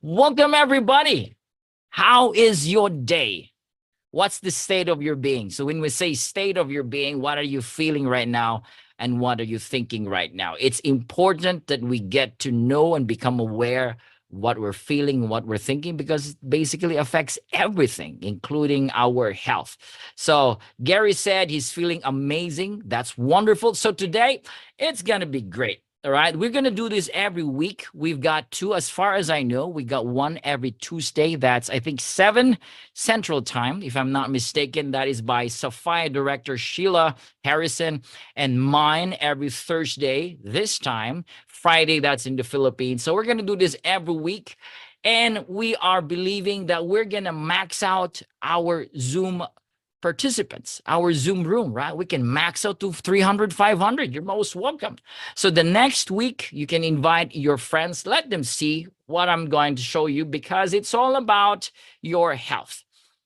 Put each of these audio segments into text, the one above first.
Welcome, everybody. How is your day? What's the state of your being? So, when we say state of your being, what are you feeling right now? And what are you thinking right now? It's important that we get to know and become aware what we're feeling, what we're thinking, because it basically affects everything, including our health. So, Gary said he's feeling amazing. That's wonderful. So, today it's going to be great. All right, we're going to do this every week. We've got two, as far as I know, we got one every Tuesday. That's, I think, 7 Central Time, if I'm not mistaken. That is by Sophia director Sheila Harrison, and mine every Thursday this time. Friday, that's in the Philippines. So we're going to do this every week. And we are believing that we're going to max out our Zoom participants, our Zoom room, right? We can max out to 300, 500. You're most welcome. So the next week, you can invite your friends. Let them see what I'm going to show you, because it's all about your health.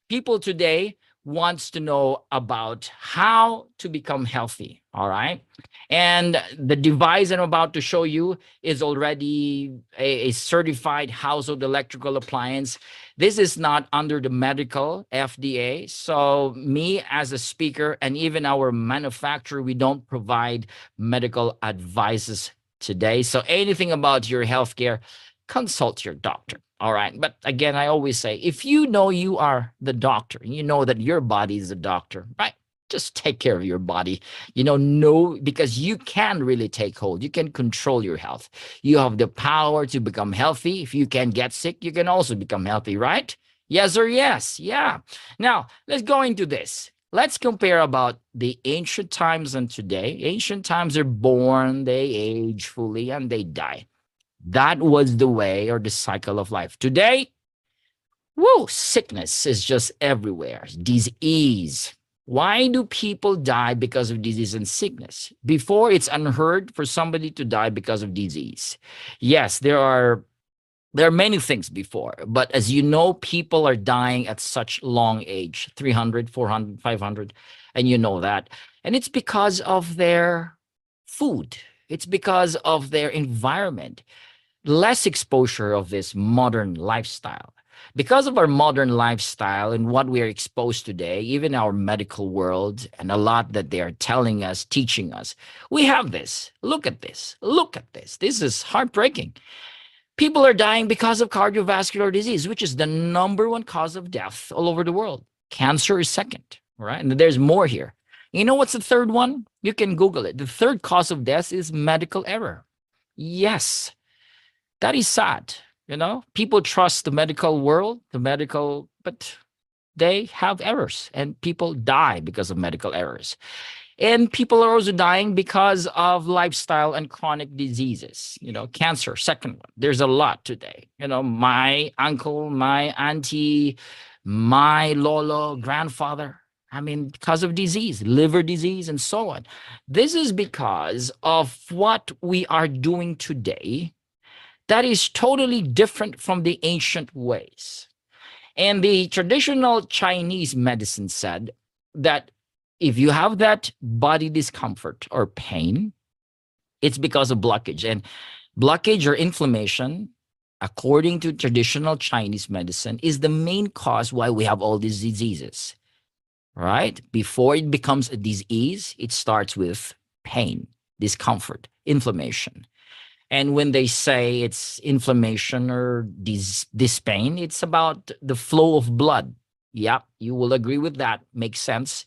People today wants to know about how to become healthy, all right? And the device I'm about to show you is already a certified household electrical appliance. This is not under the medical FDA. So me as a speaker and even our manufacturer, we don't provide medical advices today. So anything about your healthcare, consult your doctor. All right. But again, I always say, if you know you are the doctor, you know that your body is a doctor, right? Just take care of your body, no, because you can really take hold. You can control your health. You have the power to become healthy. If you can get sick, you can also become healthy, right? Yes or yes? Yeah. Now, let's go into this. Let's compare about the ancient times and today. Ancient times are born, they age fully, and they die. That was the way or the cycle of life. Today, woo, sickness is just everywhere. Disease. Why do people die because of disease and sickness? Before, it's unheard for somebody to die because of disease. Yes, there are many things before, but as you know, people are dying at such long age, 300, 400, 500, and you know that. And it's because of their food. It's because of their environment, less exposure of this modern lifestyle. Because of our modern lifestyle and what we are exposed today, even our medical world and a lot that they are telling us, teaching us, we have this. Look at this. Look at this. This is heartbreaking. People are dying because of cardiovascular disease, which is the number one cause of death all over the world. Cancer is second, right? And there's more here. You know what's the third one? You can Google it. The third cause of death is medical error. Yes, that is sad. People trust the medical world, but they have errors, and people die because of medical errors. And people are also dying because of lifestyle and chronic diseases. Cancer, second one. There's a lot today. My uncle, my auntie, my lolo, grandfather. I mean, because of disease, liver disease, and so on. This is because of what we are doing today that is totally different from the ancient ways. And the traditional Chinese medicine said that if you have that body discomfort or pain, it's because of blockage. And blockage or inflammation, according to traditional Chinese medicine, is the main cause why we have all these diseases, right? Before it becomes a disease, it starts with pain, discomfort, inflammation. And when they say it's inflammation or this pain, it's about the flow of blood. Yep, you will agree with that. Makes sense.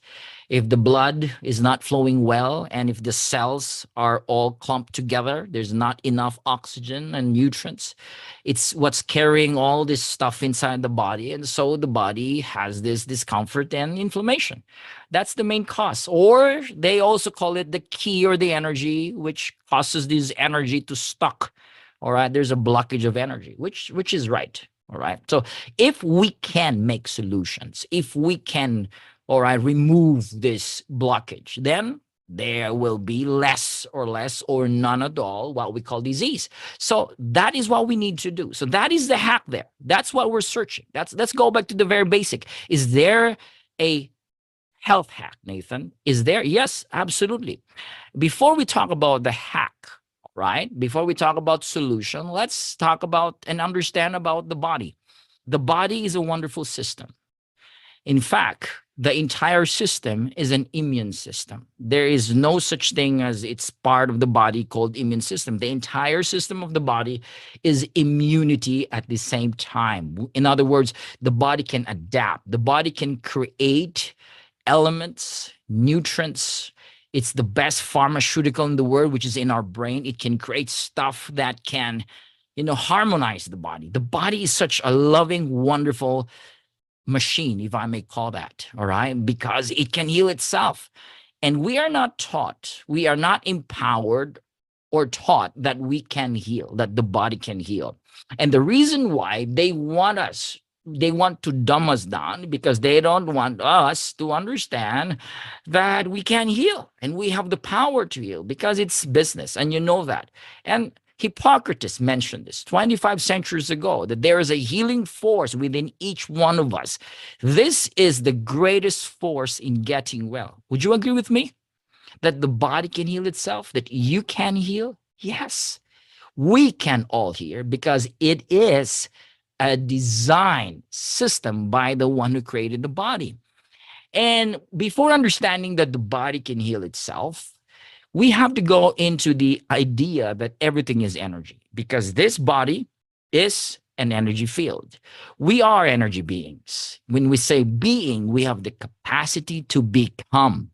If the blood is not flowing well, and if the cells are all clumped together, there's not enough oxygen and nutrients. It's what's carrying all this stuff inside the body. And so the body has this discomfort and inflammation. That's the main cause. Or they also call it the ki or the energy, which causes this energy to stuck. All right. There's a blockage of energy, which is right. All right. So if we can make solutions, if we can, all right, remove this blockage, then there will be less or none at all what we call disease. So that is what we need to do. So that is the hack there. That's what we're searching. Let's go back to the very basic. Is there a health hack, Nathan? Is there? Yes, absolutely. Before we talk about the hack, right? Before we talk about solution, let's talk about and understand about the body. The body is a wonderful system. In fact, the entire system is an immune system. There is no such thing as it's part of the body called immune system. The entire system of the body is immunity at the same time. In other words, the body can adapt. The body can create elements, nutrients. It's the best pharmaceutical in the world, which is in our brain. It can create stuff that can, harmonize the body. The body is such a loving, wonderful machine, if I may call that, all right, because it can heal itself. And we are not taught, we are not empowered or taught that we can heal, that the body can heal. And the reason why they want to dumb us down because they don't want us to understand that we can heal and we have the power to heal because it's business. And you know that. And Hippocrates mentioned this 25 centuries ago, that there is a healing force within each one of us. This is the greatest force in getting well. Would you agree with me that the body can heal itself, that you can heal? Yes, we can all heal because it is a design system by the one who created the body. And before understanding that the body can heal itself, we have to go into the idea that everything is energy because this body is an energy field. We are energy beings. When we say being, we have the capacity to become.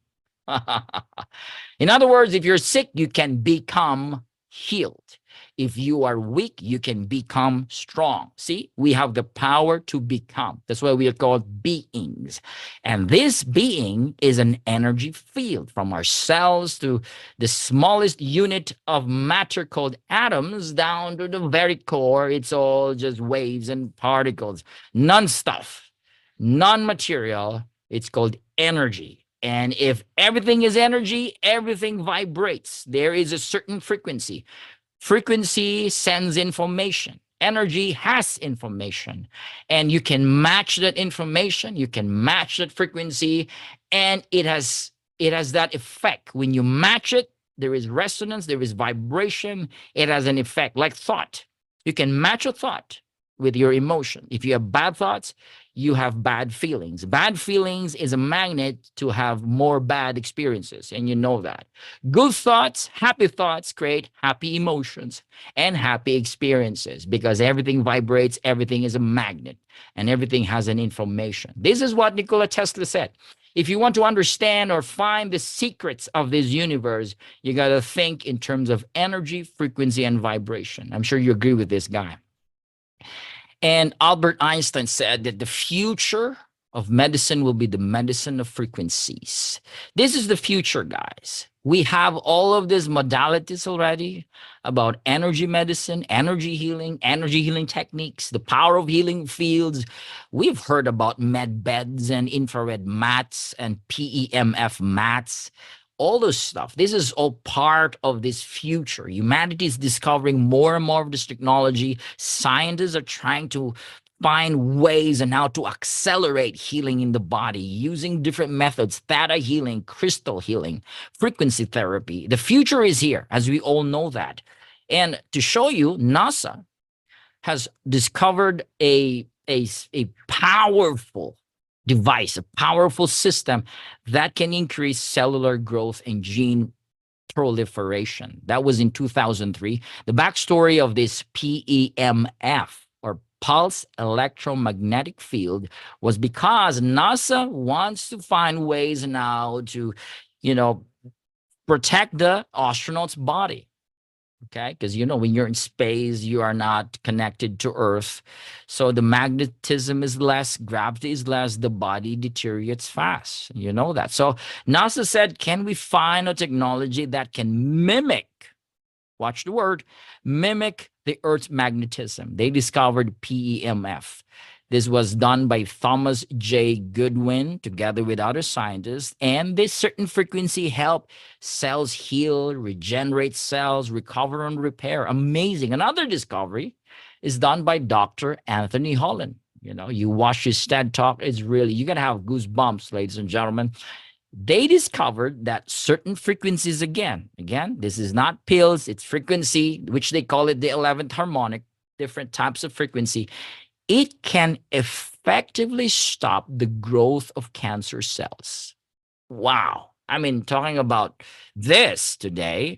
In other words, if you're sick, you can become healed. If you are weak, you can become strong. See, we have the power to become. That's why we are called beings. And this being is an energy field from our cells to the smallest unit of matter called atoms down to the very core. It's all just waves and particles, non-stuff, non-material. It's called energy. And if everything is energy, everything vibrates. There is a certain frequency. Frequency sends information. Energy has information. And you can match that information, you can match that frequency, and it has that effect. When you match it, there is resonance, there is vibration, it has an effect, like thought. You can match a thought with your emotion. If you have bad thoughts, you have bad feelings. Bad feelings is a magnet to have more bad experiences, and you know that. Good thoughts, happy thoughts create happy emotions and happy experiences because everything vibrates, everything is a magnet, and everything has an information. This is what Nikola Tesla said. If you want to understand or find the secrets of this universe, you got to think in terms of energy, frequency, and vibration. I'm sure you agree with this guy. And Albert Einstein said that the future of medicine will be the medicine of frequencies. This is the future, guys. We have all of these modalities already about energy medicine, energy healing techniques, the power of healing fields. We've heard about med beds and infrared mats and PEMF mats. All this stuff. This is all part of this future. Humanity is discovering more and more of this technology. Scientists are trying to find ways and how to accelerate healing in the body using different methods, theta healing, crystal healing, frequency therapy. The future is here, as we all know that. And to show you, NASA has discovered a powerful device, a powerful system that can increase cellular growth and gene proliferation. That was in 2003. The backstory of this PEMF, or pulse electromagnetic field, was because NASA wants to find ways now to, protect the astronaut's body. Okay, because when you're in space, you are not connected to Earth. So the magnetism is less, gravity is less, the body deteriorates fast. You know that. So NASA said, can we find a technology that can mimic, watch the word, mimic the Earth's magnetism? They discovered PEMF. This was done by Thomas J. Goodwin together with other scientists. And this certain frequency help cells heal, regenerate cells, recover and repair. Amazing. Another discovery is done by Dr. Anthony Holland. You watch his TED talk. It's really, you're going to have goosebumps, ladies and gentlemen. They discovered that certain frequencies, again, this is not pills, it's frequency, which they call it the 11th harmonic, different types of frequency. It can effectively stop the growth of cancer cells. Wow. I mean, talking about this today,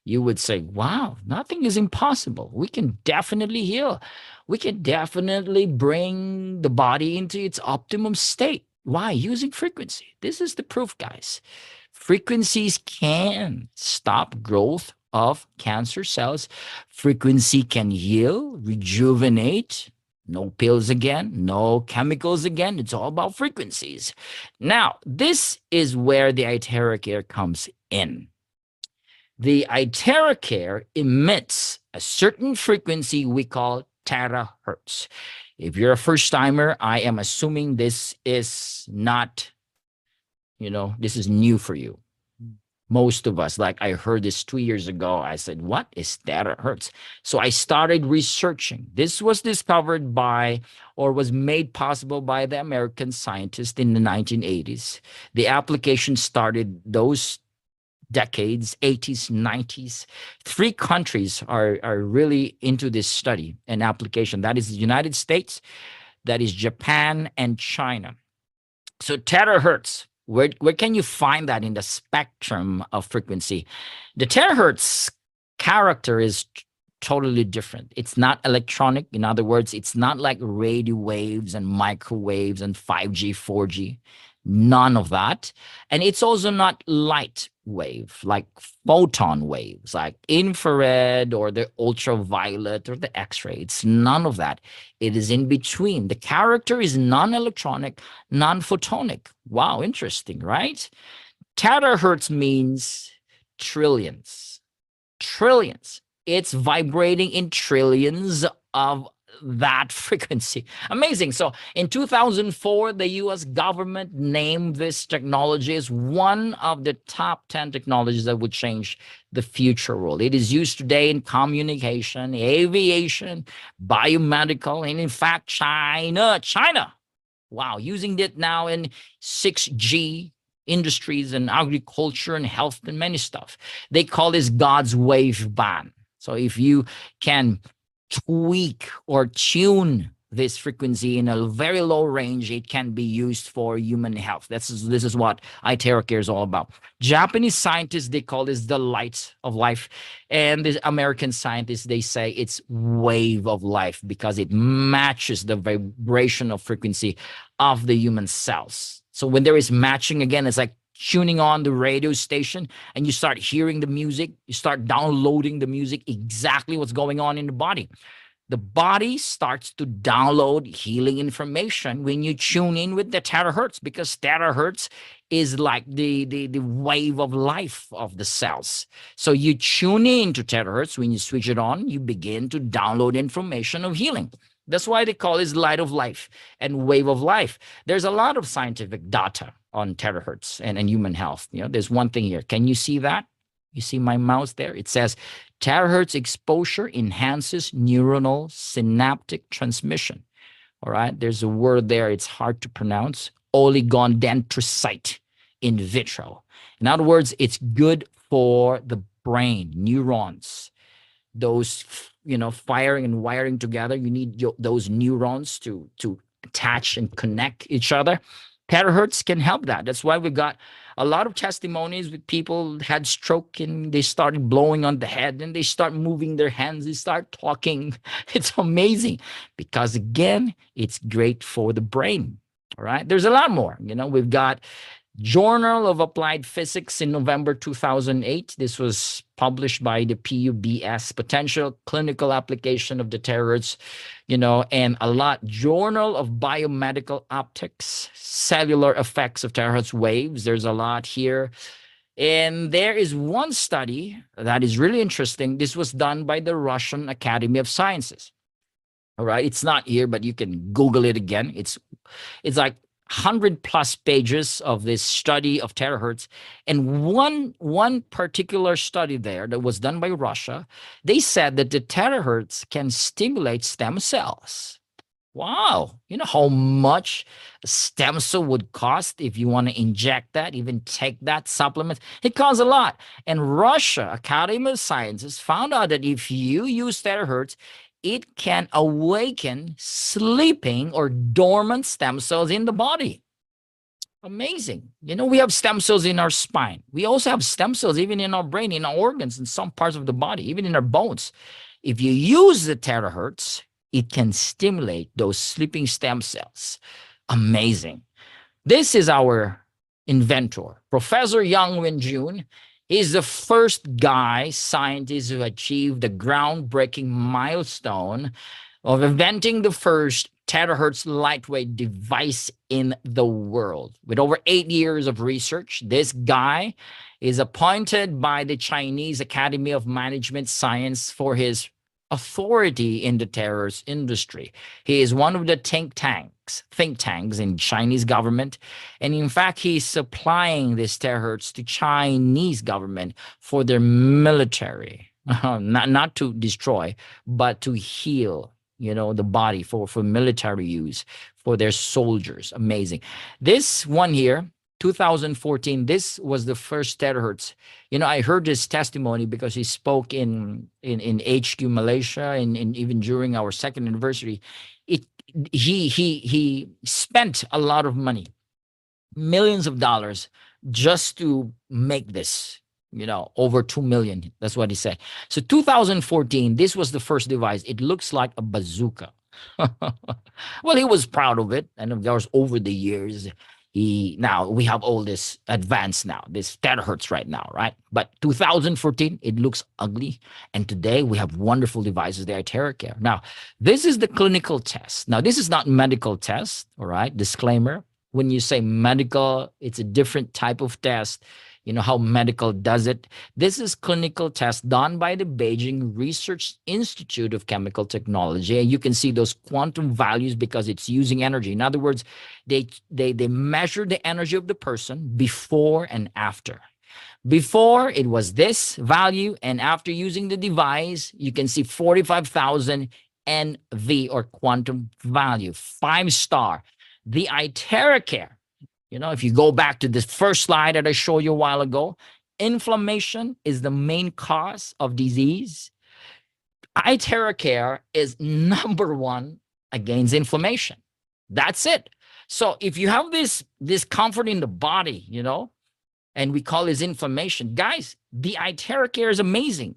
you would say, wow, nothing is impossible. We can definitely heal. We can definitely bring the body into its optimum state. Why? Using frequency. This is the proof, guys. Frequencies can stop growth of cancer cells. Frequency can heal, rejuvenate. No pills again, no chemicals again. It's all about frequencies. Now, this is where the Iteracare comes in. The Iteracare emits a certain frequency we call terahertz. If you're a first timer, I am assuming this is not, this is new for you. Most of us, like I heard this 2 years ago, I said, what is terahertz? So I started researching. This was discovered by, or was made possible by the American scientist in the 1980s. The application started those decades, 80s, 90s. 3 countries are really into this study and application. That is the United States, that is Japan, and China. So terahertz, where can you find that in the spectrum of frequency? The terahertz character is totally different. It's not electronic. In other words, it's not like radio waves and microwaves and 5G, 4G. None of that. And it's also not light wave, like photon waves, like infrared or the ultraviolet or the X-ray. It's none of that. It is in between. The character is non-electronic, non-photonic. Wow, interesting, right? Terahertz means trillions. Trillions. It's vibrating in trillions of that frequency. Amazing. So in 2004, the US government named this technology as one of the top 10 technologies that would change the future world. It is used today in communication, aviation, biomedical, and in fact, China. Wow, using it now in 6G industries and agriculture and health and many stuff. They call this God's wave band. So if you can tweak or tune this frequency in a very low range, it can be used for human health. This is what Iteracare is all about. Japanese scientists, they call this the light of life. And the American scientists, they say it's wave of life because it matches the vibrational frequency of the human cells. So when there is matching, again, it's like tuning on the radio station and you start hearing the music, you start downloading the music, exactly what's going on in the body. The body starts to download healing information when you tune in with the terahertz, because terahertz is like the wave of life of the cells. So you tune in to terahertz. When you switch it on, you begin to download information of healing. That's why they call it light of life and wave of life. There's a lot of scientific data on terahertz and human health. There's one thing here. Can you see that? You see my mouse there? It says terahertz exposure enhances neuronal synaptic transmission. All right. There's a word there. It's hard to pronounce. Oligodendrocyte in vitro. In other words, it's good for the brain, neurons. Those, firing and wiring together. You need those neurons to attach and connect each other. Terahertz can help that. That's why we got a lot of testimonies with people had stroke and they started blowing on the head and they start moving their hands, they start talking. It's amazing because, again, it's great for the brain. All right. There's a lot more. We've got Journal of Applied Physics in November 2008. This was published by the PUBS, Potential Clinical Application of the Terahertz, and a lot. Journal of Biomedical Optics, Cellular Effects of Terahertz Waves. There's a lot here. And there is one study that is really interesting. This was done by the Russian Academy of Sciences. All right. It's not here, but you can Google it again. It's like 100+ pages of this study of terahertz. And one particular study there that was done by Russia, they said that the terahertz can stimulate stem cells. Wow. You know how much a stem cell would cost if you want to inject that, even take that supplement? It costs a lot. And Russia Academy of Sciences found out that if you use terahertz, it can awaken sleeping or dormant stem cells in the body. Amazing. You know, we have stem cells in our spine. We also have stem cells even in our brain, in our organs, in some parts of the body, even in our bones. If you use the terahertz, it can stimulate those sleeping stem cells. Amazing. This is our inventor, Professor Yang Wen Jun. He's the first guy scientist who achieved the groundbreaking milestone of inventing the first terahertz lightweight device in the world. With over 8 years of research, this guy is appointed by the Chinese Academy of Management Science for his authority in the terahertz industry. He is one of the think tanks in Chinese government. And in fact, he's supplying this terahertz to Chinese government for their military, not to destroy, but to heal, the body for military use for their soldiers. Amazing. This one here, 2014, this was the first terahertz. I heard his testimony because he spoke in HQ Malaysia, and even during our second anniversary. He spent a lot of money, millions of dollars, just to make this, over 2 million. That's what he said. So 2014, this was the first device. It looks like a bazooka. Well, he was proud of it. And of course, over the years, now we have all this advanced now, this terahertz right now, right? But 2014, it looks ugly. And today we have wonderful devices, they are TerraCare. Now, this is the clinical test. Now, this is not medical test, all right? Disclaimer. When you say medical, it's a different type of test. You know how medical does it. This is clinical test done by the Beijing Research Institute of Chemical Technology. And you can see those quantum values because it's using energy. In other words, they measure the energy of the person before and after. Before, it was this value, and after using the device, you can see 45,000 NV, or quantum value, 5-star. The iTerracare, if you go back to this first slide that I showed you a while ago, inflammation is the main cause of disease. iTerracare is number one against inflammation. That's it. So if you have this comfort in the body, and we call this inflammation, guys, the iTerracare is amazing.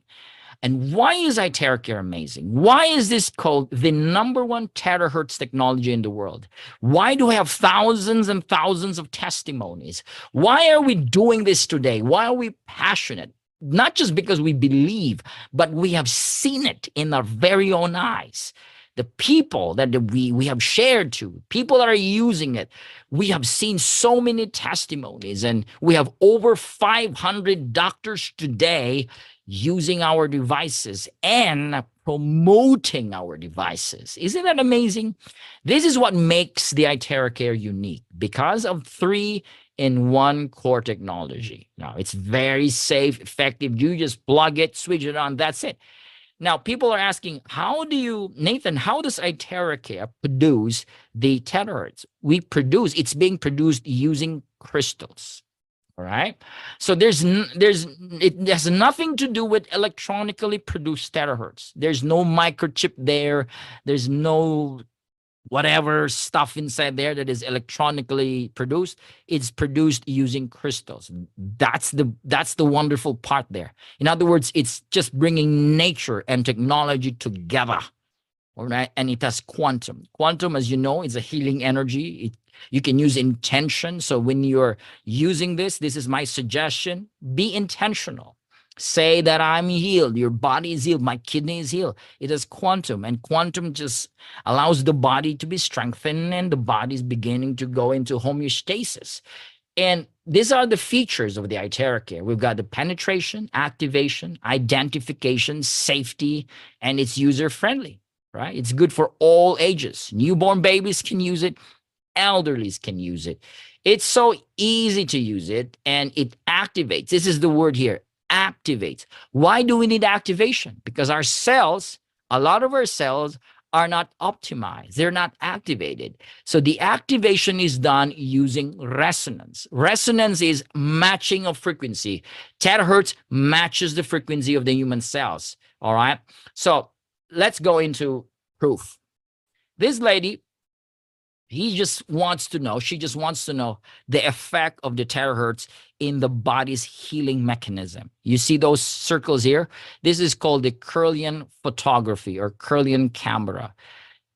And why is iTerracare amazing? Why is this called the number one terahertz technology in the world? Why do we have thousands and thousands of testimonies? Why are we doing this today? Why are we passionate? Not just because we believe, but we have seen it in our very own eyes. The people that we have shared to, people that are using it, we have seen so many testimonies, and we have over 500 doctors today using our devices and promoting our devices. Isn't that amazing? This is what makes the iTerracare unique, because of 3-in-1 core technology. Now, it's very safe, effective. You just plug it, switch it on, that's it. Now, people are asking, Nathan, how does iTerracare produce the terahertz? It's being produced using crystals. All right. So it has nothing to do with electronically produced terahertz. There's no microchip there. There's no whatever stuff inside there that is electronically produced. It's produced using crystals. That's the wonderful part there. In other words, it's just bringing nature and technology together. All right. And it has quantum. Quantum, as you know, is a healing energy. You can use intention. So when you're using this is my suggestion. Be intentional. Say that I'm healed. Your body is healed. My kidney is healed. It is quantum. And quantum just allows the body to be strengthened, and the body is beginning to go into homeostasis. And these are the features of the iTerracare. We've got the penetration, activation, identification, safety, and it's user-friendly, right? It's good for all ages. Newborn babies can use it. Elderlies can use it. It's so easy to use it, and it activates. This is the word here, activates. Why do we need activation? Because a lot of our cells are not optimized. They're not activated. So the activation is done using resonance. Resonance is matching of frequency. Terahertz matches the frequency of the human cells. All right. So let's go into proof. This lady, she just wants to know the effect of the terahertz in the body's healing mechanism. You see those circles here? This is called the Kirlian photography or Kirlian camera.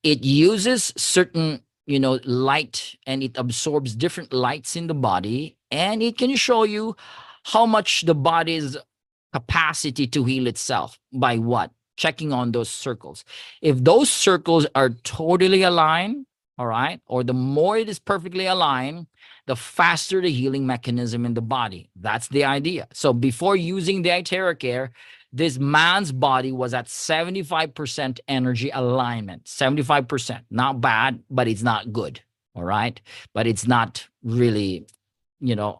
It uses certain, light, and it absorbs different lights in the body, and it can show you how much the body's capacity to heal itself by what? Checking on those circles. If those circles are totally aligned, all right, or the more it is perfectly aligned, the faster the healing mechanism in the body. That's the idea. So before using the Iterra Care, this man's body was at 75% energy alignment. 75%. Not bad, but it's not good. All right. But it's not really,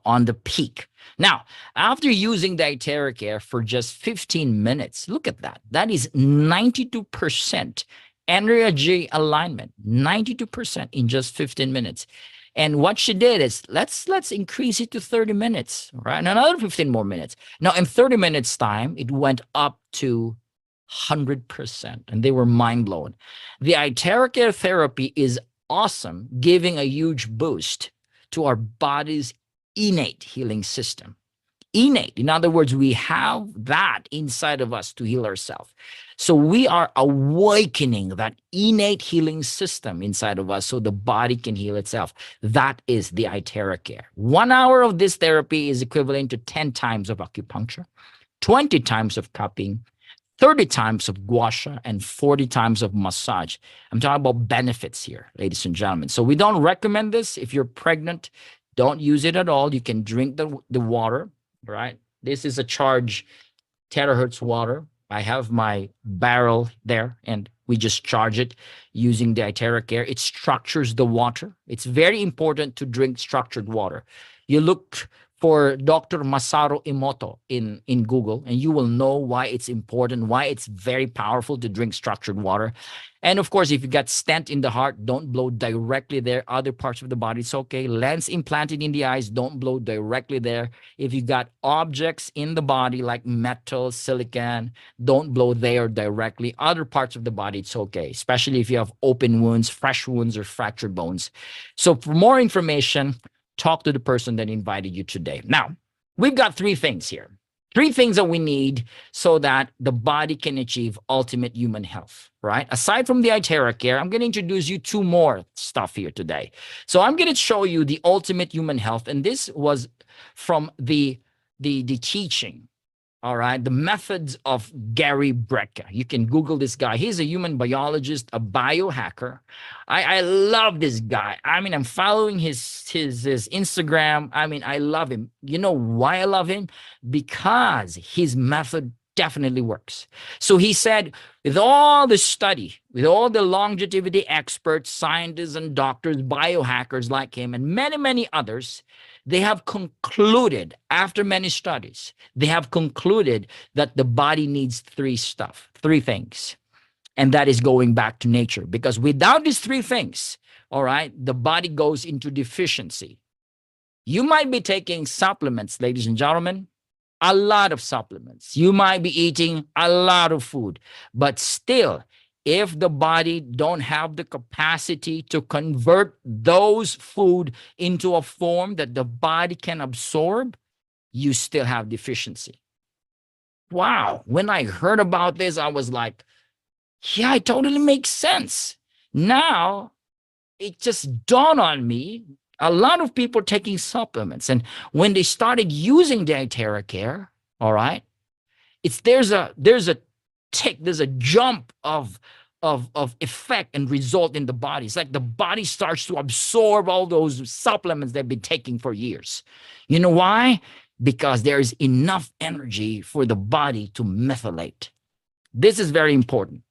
on the peak. Now, after using the Iterra Care for just 15 minutes, look at that. That is 92% energy alignment, 92% in just 15 minutes. And what she did is let's increase it to 30 minutes, right? And another 15 more minutes. Now, in 30 minutes time, it went up to 100%, and they were mind blown. The Iterra Care therapy is awesome, giving a huge boost to our body's innate healing system. Innate, in other words, we have that inside of us to heal ourselves. So we are awakening that innate healing system inside of us so the body can heal itself. That is the Iterra Care. 1 hour of this therapy is equivalent to 10 times of acupuncture, 20 times of cupping, 30 times of gua sha, and 40 times of massage. I'm talking about benefits here, ladies and gentlemen. So we don't recommend this. If you're pregnant, don't use it at all. You can drink the water, right? This is a charged terahertz water. I have my barrel there, and we just charge it using the Iterra Care. It structures the water. It's very important to drink structured water. You look for Dr. Masaru Emoto in Google, and you will know why it's important, why it's very powerful to drink structured water. And of course, if you got stent in the heart, don't blow directly there. Other parts of the body, it's okay. Lens implanted in the eyes, don't blow directly there. If you got objects in the body like metal, silicon, don't blow there directly. Other parts of the body, it's okay, especially if you have open wounds, fresh wounds, or fractured bones. So for more information, talk to the person that invited you today. Now, we've got 3 things here. 3 things that we need so that the body can achieve ultimate human health, right? Aside from the Iterra Care, I'm going to introduce you 2 more stuff here today. So I'm going to show you the ultimate human health, and this was from the teaching, all right, the methods of Gary Brecka. You can Google this guy. He's a human biologist, a biohacker. I love this guy. I mean, I'm following his Instagram. I mean, I love him. You know why I love him? Because his method definitely works. So he said, with all the study, with all the longevity experts, scientists and doctors, biohackers like him, and many, many others, they have concluded, after many studies, they have concluded that the body needs 3 things. And that is going back to nature. Because without these 3 things, all right, the body goes into deficiency. You might be taking supplements, ladies and gentlemen, a lot of supplements. You might be eating a lot of food, but still, if the body don't have the capacity to convert those food into a form that the body can absorb, you still have deficiency. Wow. When I heard about this, I was like, yeah, it totally makes sense. Now, it just dawned on me, a lot of people taking supplements. And when they started using the Iterra Care, all right, there's a jump of effect and result in the body. It's like the body starts to absorb all those supplements they've been taking for years. You know why? Because there is enough energy for the body to methylate. This is very important.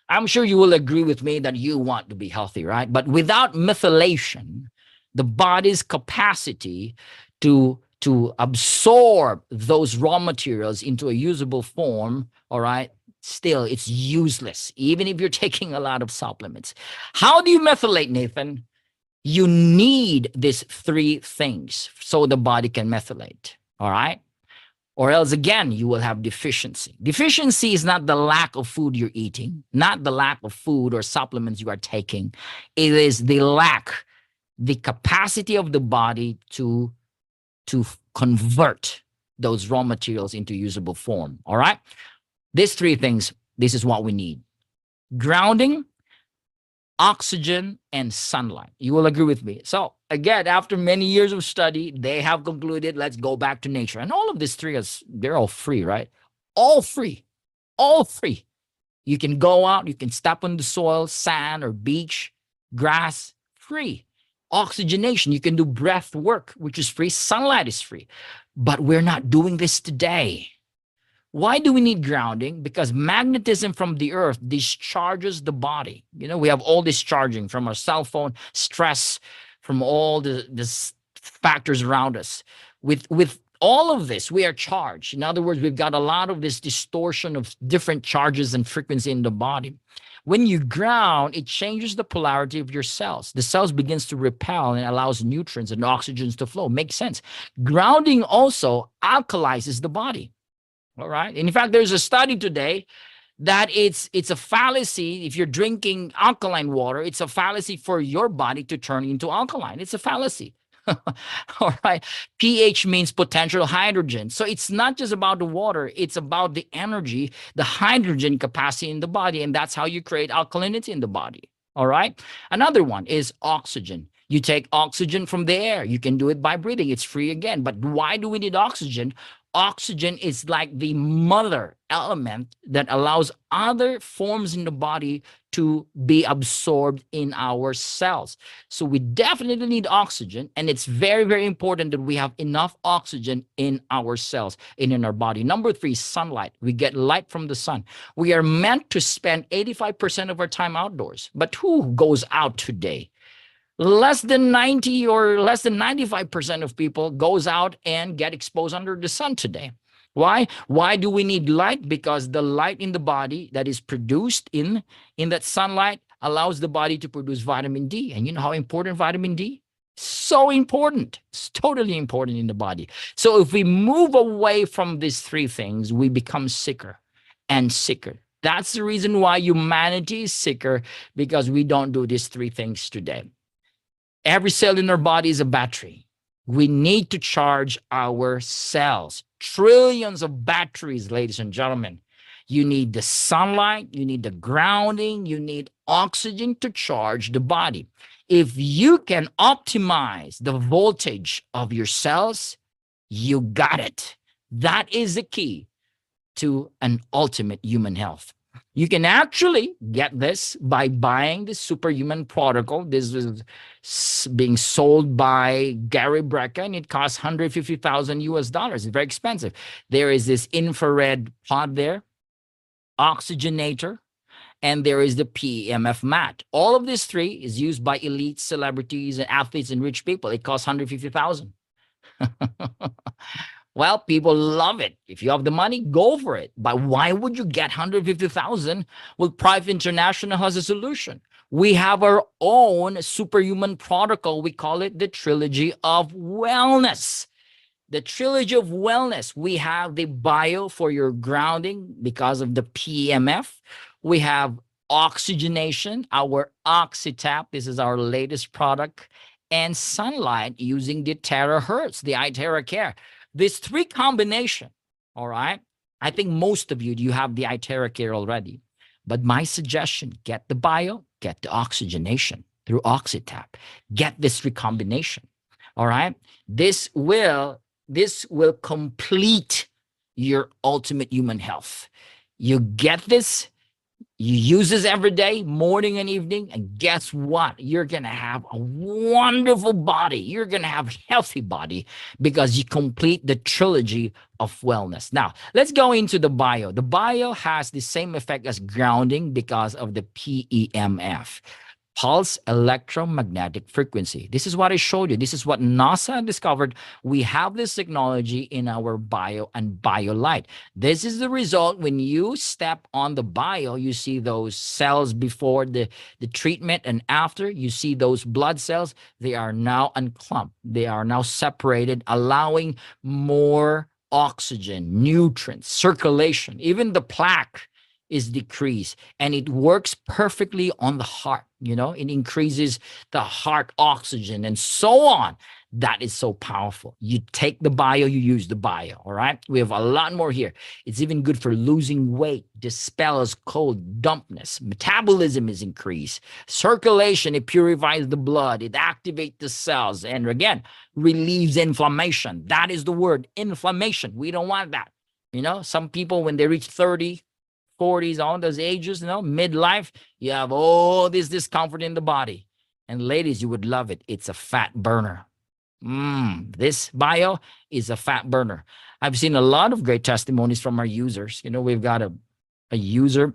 I'm sure you will agree with me that you want to be healthy, right? But without methylation, the body's capacity to absorb those raw materials into a usable form, all right, still it's useless, even if you're taking a lot of supplements. How do you methylate, Nathan? You need these three things so the body can methylate. All right. Or else again, you will have deficiency. Deficiency is not the lack of food you're eating, not the lack of food or supplements you are taking. It is the lack, the capacity of the body to convert those raw materials into usable form. All right. These three things, this is what we need: grounding, oxygen, and sunlight. You will agree with me. So again, after many years of study, they have concluded, let's go back to nature. And all of these three, they're all free, right? All free, all free. You can go out, you can step on the soil, sand or beach, grass, free. Oxygenation, you can do breath work, which is free. Sunlight is free. But we're not doing this today. Why do we need grounding? Because magnetism from the earth discharges the body. You know, we have all this charging from our cell phone, stress, from all the factors around us. With all of this, we are charged. In other words, we've got a lot of this distortion of different charges and frequency in the body. When you ground, it changes the polarity of your cells. The cells begins to repel and allows nutrients and oxygens to flow. Makes sense. Grounding also alkalizes the body. All right. And in fact, there's a study today that it's a fallacy. If you're drinking alkaline water, it's a fallacy for your body to turn into alkaline. It's a fallacy. All right. pH means potential hydrogen. So it's not just about the water, it's about the energy, the hydrogen capacity in the body. And that's how you create alkalinity in the body. All right. Another one is oxygen. You take oxygen from the air. You can do it by breathing. It's free again. But why do we need oxygen? Oxygen is like the mother element that allows other forms in the body to be absorbed in our cells. So we definitely need oxygen, and it's very, very important that we have enough oxygen in our cells and in our body. Number three, sunlight. We get light from the sun. We are meant to spend 85% of our time outdoors. But who goes out today? Less than 90 or less than 95% of people goes out and get exposed under the sun today. Why? Why do we need light? Because the light in the body that is produced in that sunlight allows the body to produce vitamin D. And you know how important vitamin D? So important. It's totally important in the body. So if we move away from these three things, we become sicker and sicker. That's the reason why humanity is sicker, because we don't do these three things today. Every cell in our body is a battery. We need to charge our cells. Trillions of batteries, ladies and gentlemen. You need the sunlight, you need the grounding, you need oxygen to charge the body. If you can optimize the voltage of your cells, you got it. That is the key to an ultimate human health. You can actually get this by buying the Superhuman Protocol. This is being sold by Gary Brecka, and it costs $150,000 US. It's very expensive. There is this infrared pod there, oxygenator, and there is the PEMF mat. All of these three is used by elite celebrities and athletes and rich people. It costs $150,000. Well, people love it. If you have the money, go for it. But why would you get $150,000? Well, Prife International has a solution. We have our own Superhuman Protocol. We call it the Trilogy of Wellness. The Trilogy of Wellness. We have the bio for your grounding because of the PEMF. We have oxygenation, our OxyTap. This is our latest product. And sunlight using the terahertz, the iTerra Care. This three combination, all right? I think most of you have the iTerra Care already. But my suggestion, get the bio, get the oxygenation through OxyTap. Get this recombination, all right? This will complete your ultimate human health. You get this, you use this every day, morning and evening, and guess what? You're going to have a wonderful body. You're going to have a healthy body because you complete the trilogy of wellness. Now, let's go into the bio. The bio has the same effect as grounding because of the PEMF. pulse electromagnetic frequency. This is what I showed you. This is what NASA discovered. We have this technology in our bio and BioLight. This is the result when you step on the bio, you see those cells before the treatment and after, you see those blood cells. They are now unclumped. They are now separated, allowing more oxygen, nutrients, circulation, even the plaque is decreased, and it works perfectly on the heart. It increases the heart oxygen and so on. That is so powerful. You take the bio, you use the bio. All right, we have a lot more here. It's even good for losing weight, dispels cold, dampness, metabolism is increased, circulation, it purifies the blood, it activates the cells, and again, relieves inflammation. That is the word, inflammation. We don't want that. Some people, when they reach 30, 40s, all those ages, midlife, you have all this discomfort in the body. And ladies, you would love it. It's a fat burner. This bio is a fat burner. I've seen a lot of great testimonies from our users. We've got a user,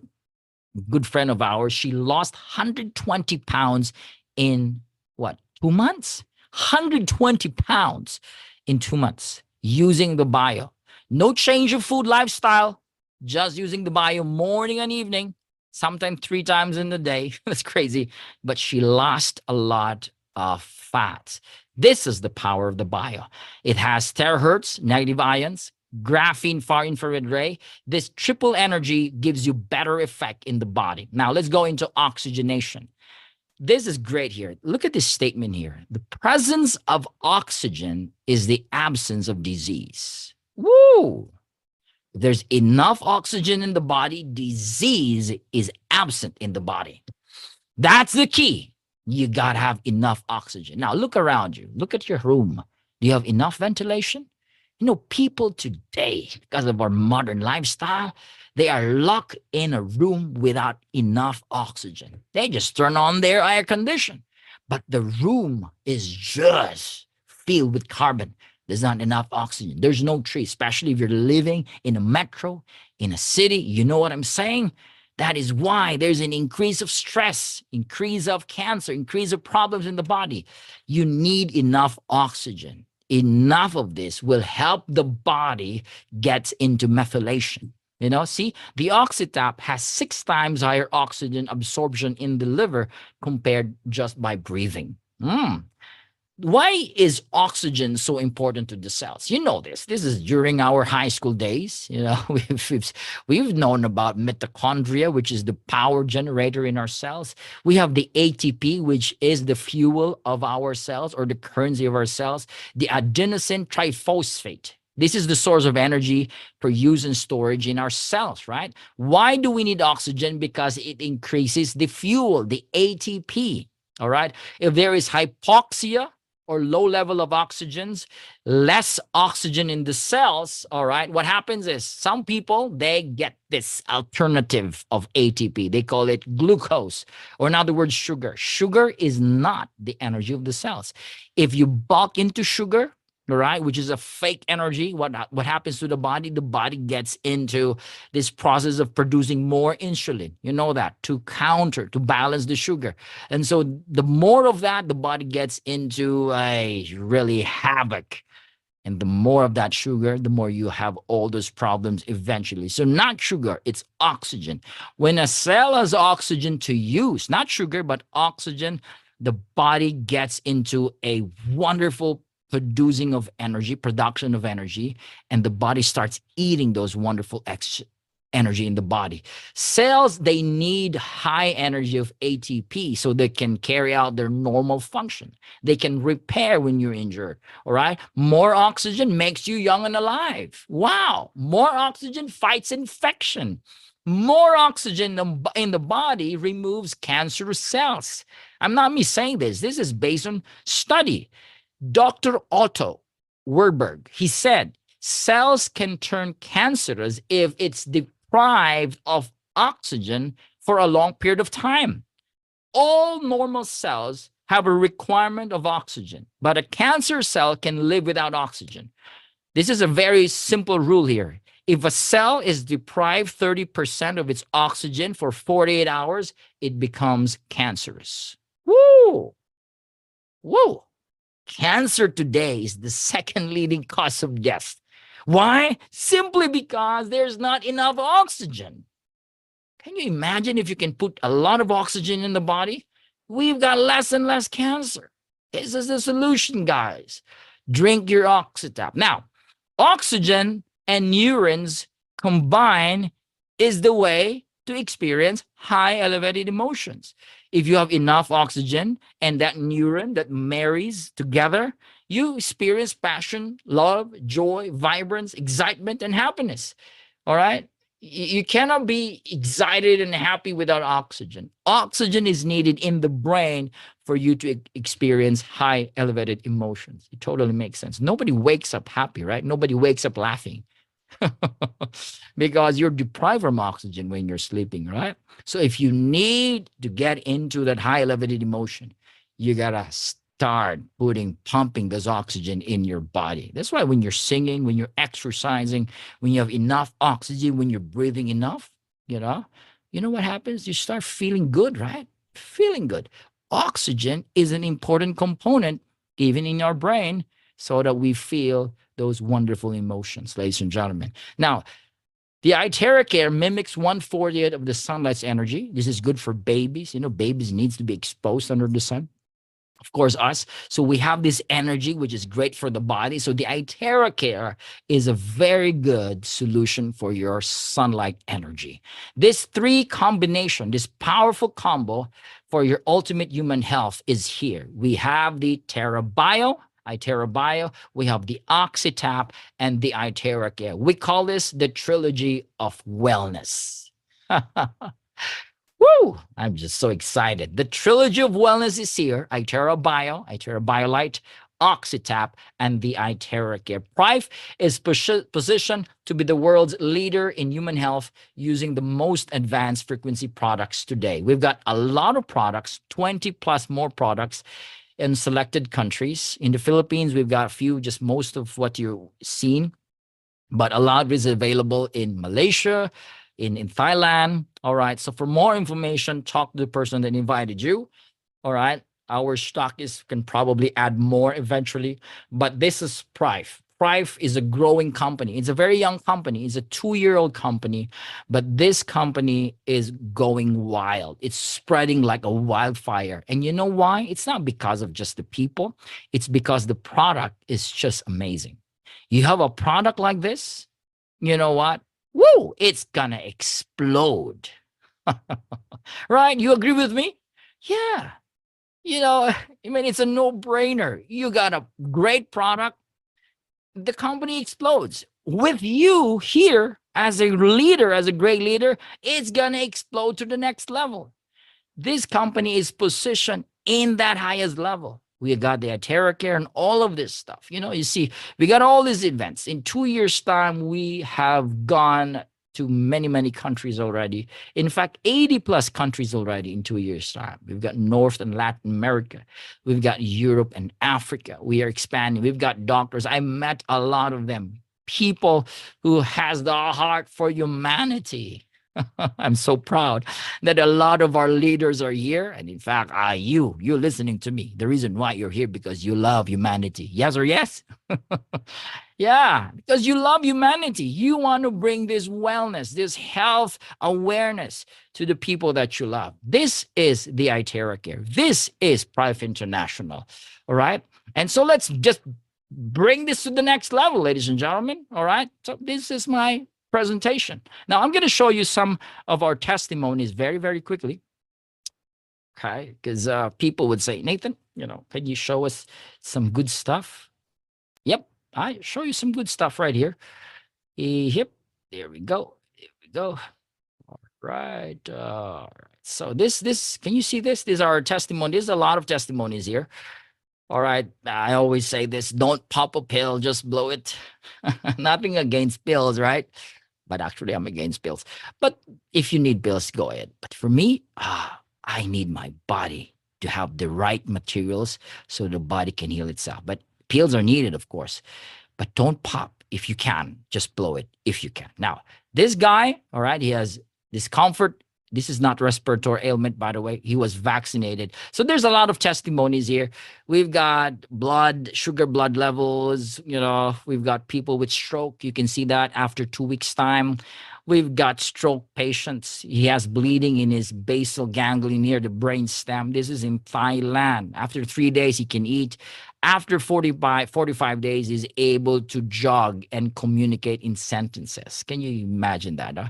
good friend of ours. She lost 120 pounds in what, 2 months? 120 pounds in 2 months using the bio. No change of food lifestyle, just using the bio morning and evening, sometimes 3 times in the day. That's crazy. But she lost a lot of fat. This is the power of the bio. It has terahertz, negative ions, graphene, far infrared ray. This triple energy gives you better effect in the body. Now let's go into oxygenation. This is great here. Look at this statement here. The presence of oxygen is the absence of disease. Woo! There's enough oxygen in the body, disease is absent in the body. That's the key. You got to have enough oxygen. Now, look around you. Look at your room. Do you have enough ventilation? People today, because of our modern lifestyle, they are locked in a room without enough oxygen. They just turn on their air condition, but the room is just filled with carbon. There's not enough oxygen. There's no tree, especially if you're living in a metro, in a city. You know what I'm saying? That is why there's an increase of stress, increase of cancer, increase of problems in the body. You need enough oxygen. Enough of this will help the body get into methylation. See, the oxytap has 6 times higher oxygen absorption in the liver compared just by breathing. Why is oxygen so important to the cells? You know this. This is during our high school days. We've known about mitochondria, which is the power generator in our cells. We have the ATP, which is the fuel of our cells or the currency of our cells. The adenosine triphosphate. This is the source of energy for use and storage in our cells, right? Why do we need oxygen? Because it increases the fuel, the ATP, all right? If there is hypoxia, or low level of oxygens, less oxygen in the cells, all right, what happens is some people, they get this alternative of ATP. They call it glucose, or in other words, sugar. Sugar is not the energy of the cells. If you bulk into sugar, all right, which is a fake energy, what happens to the body? The body gets into this process of producing more insulin. You know that, to balance the sugar. And so the more of that, the body gets into a really havoc. And the more of that sugar, the more you have all those problems eventually. So not sugar, it's oxygen. When a cell has oxygen to use, not sugar, but oxygen, the body gets into a wonderful production of energy, and the body starts eating those wonderful energy in the body. Cells, they need high energy of ATP so they can carry out their normal function. They can repair when you're injured, all right? More oxygen makes you young and alive. Wow. More oxygen fights infection. More oxygen in the body removes cancerous cells. I'm not me saying this. This is based on study. Dr. Otto Warburg, he said, cells can turn cancerous if it's deprived of oxygen for a long period of time. All normal cells have a requirement of oxygen, but a cancer cell can live without oxygen. This is a very simple rule here. If a cell is deprived 30% of its oxygen for 48 hours, it becomes cancerous. Whoa, whoa. Cancer today is the second leading cause of death. Why? Simply because there's not enough oxygen. Can you imagine if you can put a lot of oxygen in the body? We've got less and less cancer. This is the solution, guys. Drink your Oxytap. Now, oxygen and neurons combine is the way to experience high elevated emotions. If you have enough oxygen and that neuron that marries together, you experience passion, love, joy, vibrance, excitement, and happiness. All right. You cannot be excited and happy without oxygen. Oxygen is needed in the brain for you to experience high elevated emotions. It totally makes sense. Nobody wakes up happy, right? Nobody wakes up laughing. Because you're deprived from oxygen when you're sleeping, right? So if you need to get into that high elevated emotion, you gotta start pumping this oxygen in your body. That's why when you're singing, when you're exercising, when you have enough oxygen, when you're breathing enough, you know what happens? You start feeling good, right? Feeling good. Oxygen is an important component even in our brain so that we feel those wonderful emotions, ladies and gentlemen. Now, the etheric air mimics 1/40th of the sunlight's energy. This is good for babies. Babies needs to be exposed under the sun. Of course, us. So we have this energy, which is great for the body. So the etheric air is a very good solution for your sunlight energy. This three combination, this powerful combo for your ultimate human health is here. We have the TerraBio, iTerraBio, we have the Oxytap, and the etheric air. We call this the trilogy of wellness. Woo! I'm just so excited. The trilogy of wellness is here. iTerraBio, iTerraBioLite, Oxytap, and the etheric air. Prife is positioned to be the world's leader in human health using the most advanced frequency products today. We've got a lot of products, 20 plus more products in selected countries. In the Philippines, we've got a few, just most of what you've seen, but a lot is available in Malaysia, in Thailand. All right. So for more information, talk to the person that invited you. All right. Our stockist can probably add more eventually, but this is Prife. Prife is a growing company. It's a very young company. It's a 2-year-old company, but this company is going wild. It's spreading like a wildfire. And you know why? It's not because of just the people. It's because the product is just amazing. You have a product like this, you know what? Woo, it's gonna explode. Right? You agree with me? Yeah. It's a no-brainer. You got a great product, the company explodes. With you here as a leader, as a great leader, it's gonna explode to the next level. This company is positioned in that highest level. We got the etheric air and all of this stuff. You see, we got all these events. In 2 years' time, we have gone to many, many countries already. In fact, 80 plus countries already in 2 years' time. We've got North and Latin America. We've got Europe and Africa. We are expanding. We've got doctors. I met a lot of them. People who has the heart for humanity. I'm so proud that a lot of our leaders are here. And in fact, you're listening to me. The reason why you're here because you love humanity. Yes or yes? Yeah, because you love humanity. You want to bring this wellness, this health awareness to the people that you love. This is the etheric air. This is Prife International. All right. And so let's just bring this to the next level, ladies and gentlemen. All right. So this is my presentation. Now I'm going to show you some of our testimonies very, very quickly. Okay. Because people would say, Nathan, can you show us some good stuff? Yep. I show you some good stuff right here. Yep. There we go. There we go. All right. So this, can you see this? These are our testimonies. There's a lot of testimonies here. All right. I always say this, don't pop a pill, just blow it. Nothing against pills, right? But actually I'm against pills. But if you need pills, go ahead. But for me, I need my body to have the right materials so the body can heal itself. But pills are needed, of course, but don't pop if you can. Just blow it if you can. Now, this guy, all right, he has discomfort This is not respiratory ailment, by the way. He was vaccinated. So there's a lot of testimonies here. We've got sugar blood levels. We've got people with stroke. You can see that after 2 weeks' time. We've got stroke patients. He has bleeding in his basal ganglia near the brain stem. This is in Thailand. After 3 days, he can eat. After 45 days, he's able to jog and communicate in sentences. Can you imagine that? Huh?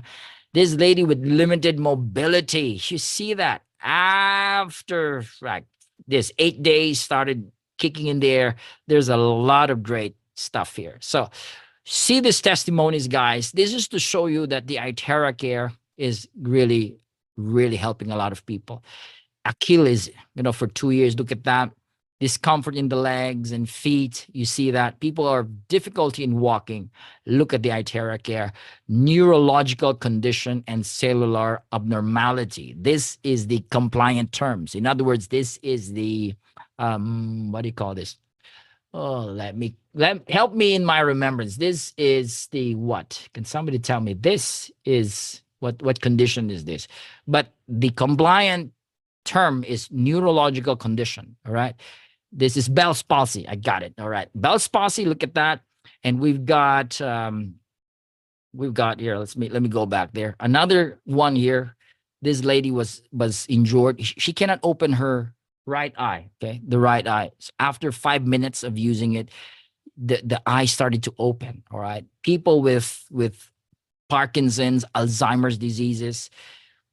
This lady with limited mobility, you see that? After like this 8 days started kicking in there. There's a lot of great stuff here. So see these testimonies, guys. This is to show you that the iTerra Care is really, really helping a lot of people. Achilles, for 2 years, look at that. Discomfort in the legs and feet. You see that. People are difficulty in walking. Look at the iTerra Care. Neurological condition and cellular abnormality. This is the compliant terms. In other words, this is the, what do you call this? Oh, help me in my remembrance. This is the what? Can somebody tell me? This is what condition is this? But the compliant term is neurological condition. All right. This is Bell's palsy. I got it. All right. Bell's palsy. Look at that. And we've got here. Let me go back there. Another one here. This lady was injured. She cannot open her right eye. Okay, the right eye. So after 5 minutes of using it, the eye started to open. All right. People with Parkinson's, Alzheimer's diseases,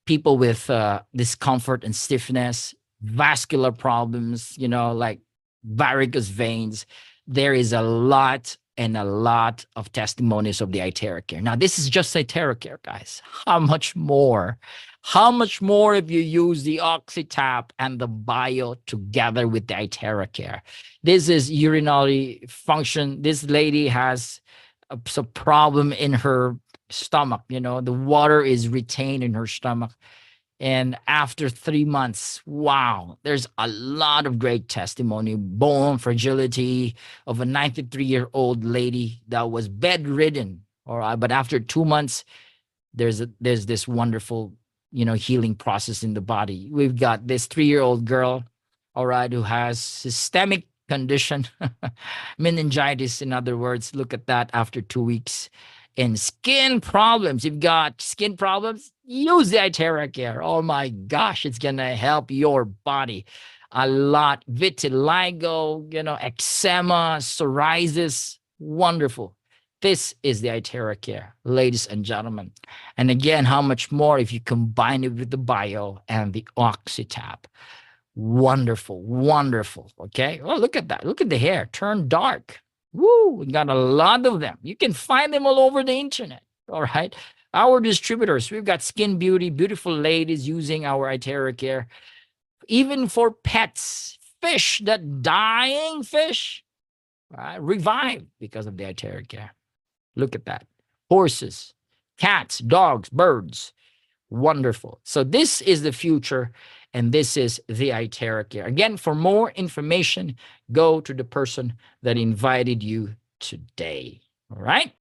people with discomfort and stiffness, vascular problems, like varicose veins. There is a lot of testimonies of the iTerra Care. Now, this is just iTerra Care, guys. How much more? How much more if you use the OxyTap and the Bio together with the iTerra Care? This is urinary function. This lady has a problem in her stomach. The water is retained in her stomach. And after 3 months, wow, there's a lot of great testimony. Bone fragility of a 93-year-old lady that was bedridden. All right. But after 2 months, there's this wonderful, healing process in the body. We've got this 3-year-old girl, all right, who has systemic condition, meningitis, in other words. Look at that after 2 weeks. And skin problems. You've got skin problems, use the iTerra Care. Oh my gosh, it's gonna help your body a lot. Vitiligo, eczema, psoriasis, wonderful. This is the iTerra Care, ladies and gentlemen. And again, how much more if you combine it with the Bio and the OxyTap? Wonderful, wonderful. Okay. Oh, look at that. Look at the hair turn dark. Woo, we got a lot of them. You can find them all over the internet. All right. Our distributors, we've got Skin Beauty, beautiful ladies using our iTerra Care. Even for pets, fish, that dying fish, right, revived because of the iTerra Care. Look at that. Horses, cats, dogs, birds. Wonderful. So this is the future, and this is the iTerra Care. Again, for more information, go to the person that invited you today. All right.